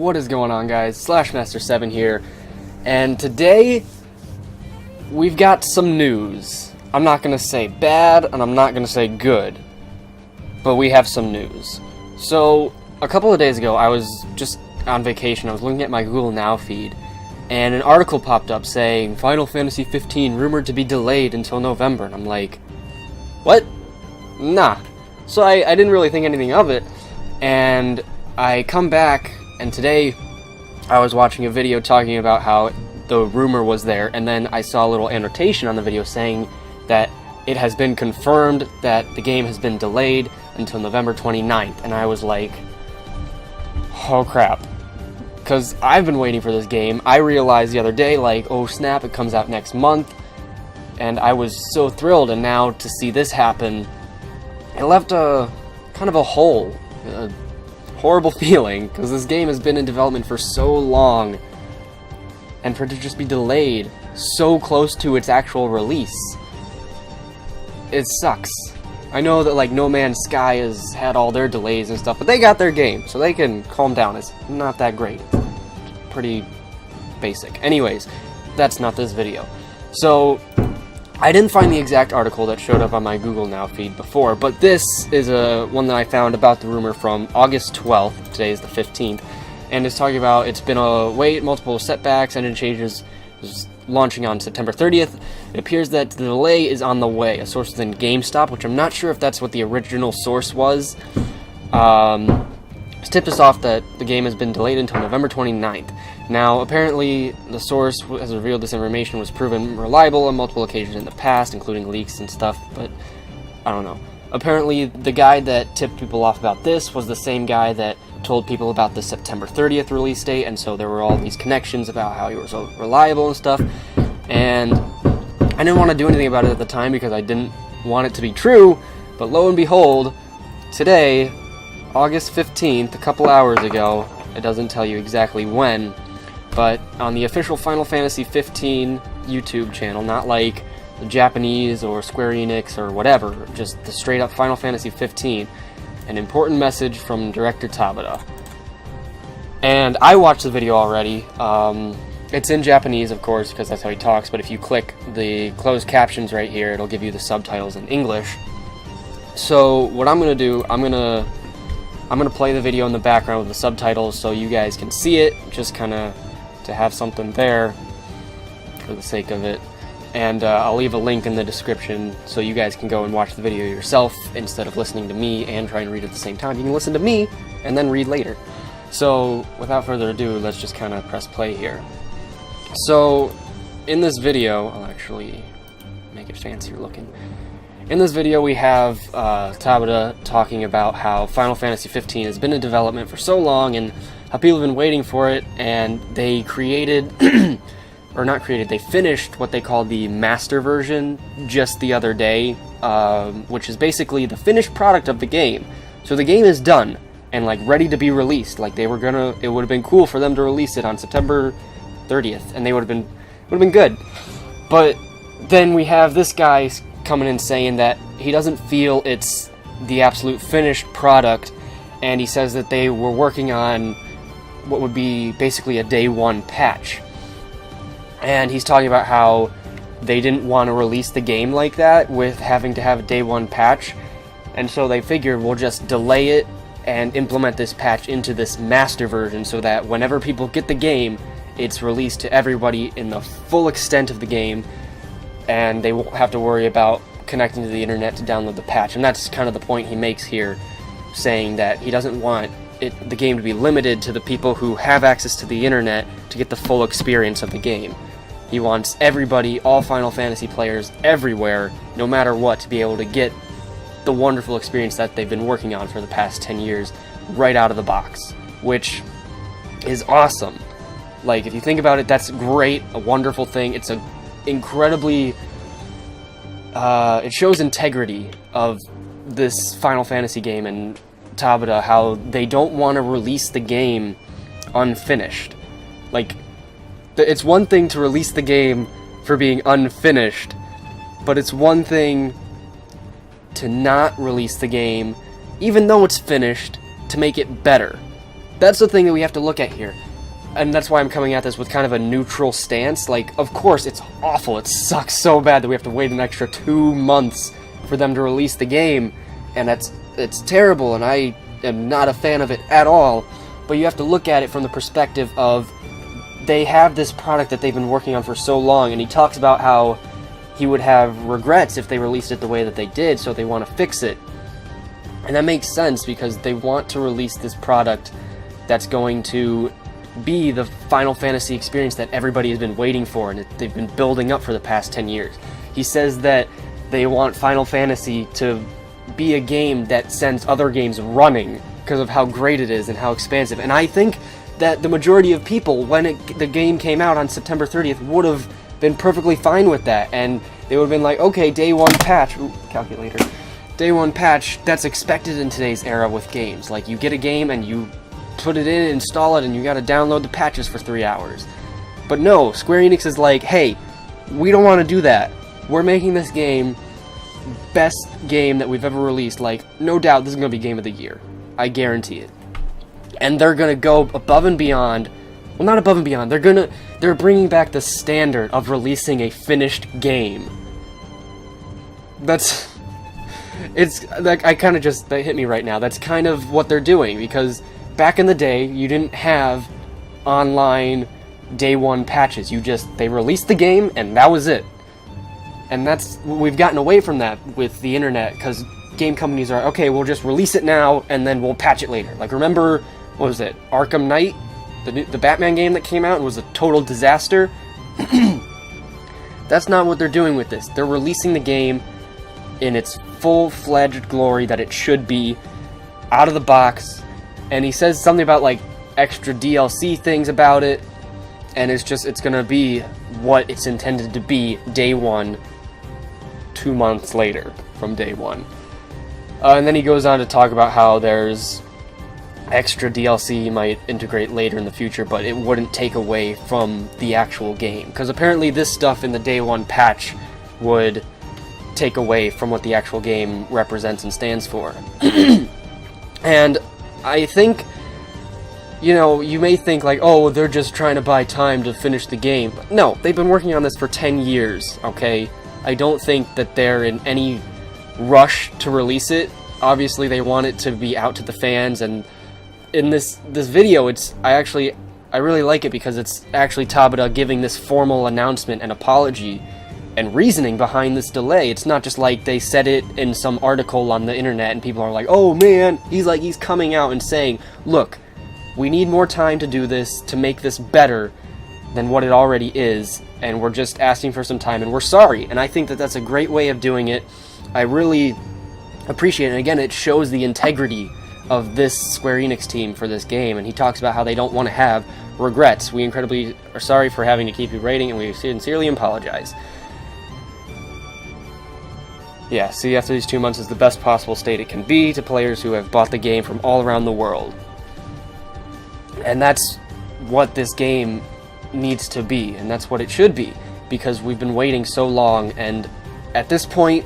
What is going on, guys? Slashmaster7 here, and today we've got some news. I'm not gonna say bad, and I'm not gonna say good, but we have some news. So, a couple of days ago, I was just on vacation. I was looking at my Google Now feed, and an article popped up saying Final Fantasy 15 rumored to be delayed until November, and I'm like, what? Nah. So I didn't really think anything of it, and I come back, and today I was watching a video talking about how the rumor was there, and then I saw a little annotation on the video saying that it has been confirmed that the game has been delayed until November 29th, and I was like, oh crap. Because I've been waiting for this game. I realized the other day, like, oh snap, it comes out next month, and I was so thrilled, and now to see this happen, it left a kind of a hole, a horrible feeling, because this game has been in development for so long, and for it to just be delayed so close to its actual release, it sucks. I know that, like, No Man's Sky has had all their delays and stuff, but they got their game, so they can calm down. It's not that great. It's pretty basic. Anyways, that's not this video. So, I didn't find the exact article that showed up on my Google Now feed before, but this is one that I found about the rumor from August 12th, today is the 15th, and it's talking about it's been a wait, multiple setbacks, engine changes, is launching on September 30th. It appears that the delay is on the way. A source within GameStop, which I'm not sure if that's what the original source was, tipped us off that the game has been delayed until November 29th. Now, apparently, the source has revealed this information was proven reliable on multiple occasions in the past, including leaks and stuff, but I don't know. Apparently, the guy that tipped people off about this was the same guy that told people about the September 30th release date, and so there were all these connections about how he was so reliable and stuff, and I didn't want to do anything about it at the time because I didn't want it to be true, but lo and behold, today, August 15th, a couple hours ago, it doesn't tell you exactly when, but on the official Final Fantasy 15 YouTube channel, not like the Japanese or Square Enix or whatever, just the straight up Final Fantasy 15, an important message from director Tabata. And I watched the video already. It's in Japanese, of course, because that's how he talks, but if you click the closed captions right here, it'll give you the subtitles in English. So what I'm going to do, I'm going to play the video in the background with the subtitles so you guys can see it, just kind of to have something there for the sake of it. And I'll leave a link in the description so you guys can go and watch the video yourself instead of listening to me and try and read at the same time. You can listen to me and then read later. So without further ado, let's just kind of press play here. So in this video, I'll actually make it fancier looking. In this video, we have Tabata talking about how Final Fantasy 15 has been in development for so long and how people have been waiting for it, and they created, or not created, they finished what they call the master version just the other day, which is basically the finished product of the game. So the game is done and like ready to be released. Like they were gonna, it would have been cool for them to release it on September 30th, and they would have been good. But then we have this guy coming in saying that he doesn't feel it's the absolute finished product, and he says that they were working on what would be basically a day one patch. And he's talking about how they didn't want to release the game like that with having to have a day one patch, and so they figured we'll just delay it and implement this patch into this master version so that whenever people get the game, it's released to everybody in the full extent of the game, and they won't have to worry about connecting to the internet to download the patch. And that's kind of the point he makes here, saying that he doesn't want the game to be limited to the people who have access to the internet to get the full experience of the game. He wants everybody, all Final Fantasy players everywhere, no matter what, to be able to get the wonderful experience that they've been working on for the past 10 years right out of the box, which is awesome. Like, if you think about it, that's great, a wonderful thing. It's a incredibly, it shows integrity of this Final Fantasy game and Tabata, how they don't want to release the game unfinished. Like, it's one thing to release the game for being unfinished, but it's one thing to not release the game, even though it's finished, to make it better. That's the thing that we have to look at here. And that's why I'm coming at this with kind of a neutral stance. Like, of course, it's awful. It sucks so bad that we have to wait an extra 2 months for them to release the game. And it's terrible, and I am not a fan of it at all. But you have to look at it from the perspective of they have this product that they've been working on for so long, and he talks about how he would have regrets if they released it the way that they did, so they want to fix it. And that makes sense because they want to release this product that's going to be the Final Fantasy experience that everybody has been waiting for and they've been building up for the past 10 years. He says that they want Final Fantasy to be a game that sends other games running because of how great it is and how expansive. And I think that the majority of people, when the game came out on September 30th, would have been perfectly fine with that, and they would have been like, okay, day one patch, calculator, day one patch, that's expected in today's era with games. Like, you get a game and you put it in, install it, and you gotta download the patches for 3 hours. But no, Square Enix is like, hey, we don't want to do that. We're making this game best game that we've ever released. Like, no doubt this is gonna be Game of the Year. I guarantee it. And they're gonna go above and beyond. Well, not above and beyond. They're bringing back the standard of releasing a finished game. It's like, that hit me right now. That's kind of what they're doing, because back in the day, you didn't have online day one patches. They released the game and that was it. And we've gotten away from that with the internet, because game companies are, okay, we'll just release it now and then we'll patch it later. Like, remember, what was it, Arkham Knight? The Batman game that came out and was a total disaster? That's not what they're doing with this. They're releasing the game in its full-fledged glory that it should be, out of the box. And he says something about, like, extra DLC things about it, and it's gonna be what it's intended to be day one, 2 months later from day one. And then he goes on to talk about how there's extra DLC he might integrate later in the future, but it wouldn't take away from the actual game. Because apparently this stuff in the day one patch would take away from what the actual game represents and stands for. And I think, you may think like, oh, they're just trying to buy time to finish the game. But no, they've been working on this for 10 years, okay? I don't think that they're in any rush to release it. Obviously, they want it to be out to the fans, and in this video, I really like it because it's actually Tabata giving this formal announcement and apology and reasoning behind this delay. It's not just like they said it in some article on the internet and people are like, oh man, he's coming out and saying, look, we need more time to do this, to make this better than what it already is, and we're just asking for some time, and we're sorry. And I think that that's a great way of doing it. I really appreciate it. And again, it shows the integrity of this Square Enix team for this game, and he talks about how they don't want to have regrets. We incredibly are sorry for having to keep you waiting, and we sincerely apologize. Yeah, see, after these 2 months is the best possible state it can be to players who have bought the game from all around the world. And that's what this game needs to be, and that's what it should be, because we've been waiting so long, and at this point,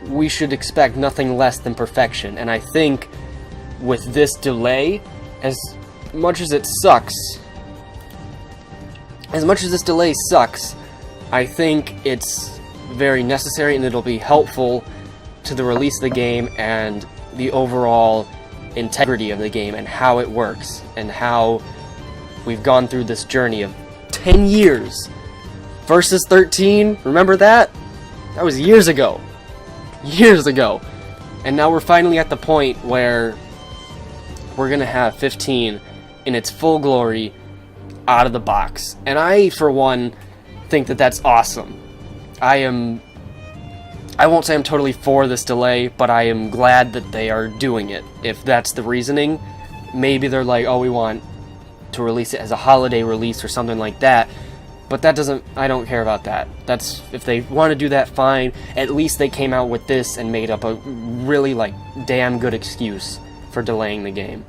we should expect nothing less than perfection. And I think with this delay, as much as this delay sucks, I think it's very necessary, and it'll be helpful to the release of the game and the overall integrity of the game and how it works and how we've gone through this journey of 10 years versus 13. Remember that? That was years ago. And now we're finally at the point where we're gonna have 15 in its full glory out of the box, and I for one think that that's awesome. I won't say I'm totally for this delay, but I am glad that they are doing it. If that's the reasoning, maybe they're like, oh, we want to release it as a holiday release or something like that. But I don't care about that. If they want to do that, fine. At least they came out with this and made up a really, damn good excuse for delaying the game.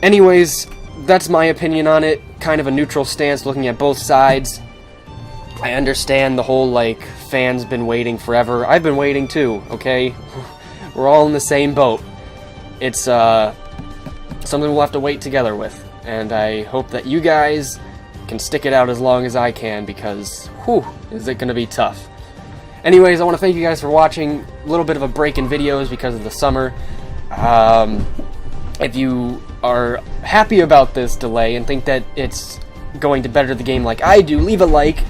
Anyways, that's my opinion on it. Kind of a neutral stance, looking at both sides. I understand the whole, fans been waiting forever. I've been waiting too, okay? We're all in the same boat. It's something we'll have to wait together with. And I hope that you guys can stick it out as long as I can, because, whew, is it going to be tough. Anyways, I want to thank you guys for watching. A little bit of a break in videos because of the summer. If you are happy about this delay and think that it's going to better the game like I do, leave a like.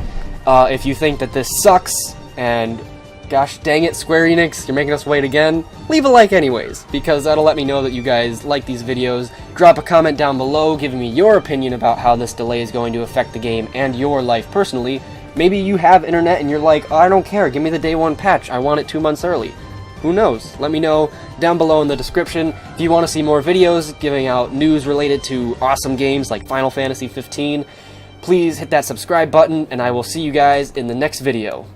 If you think that this sucks, and gosh dang it, Square Enix, you're making us wait again, leave a like anyways, because that'll let me know that you guys like these videos. Drop a comment down below giving me your opinion about how this delay is going to affect the game and your life personally. Maybe you have internet and you're like, oh, I don't care, give me the day one patch, I want it 2 months early. Who knows? Let me know down below in the description. If you want to see more videos giving out news related to awesome games like Final Fantasy 15, please hit that subscribe button, and I will see you guys in the next video.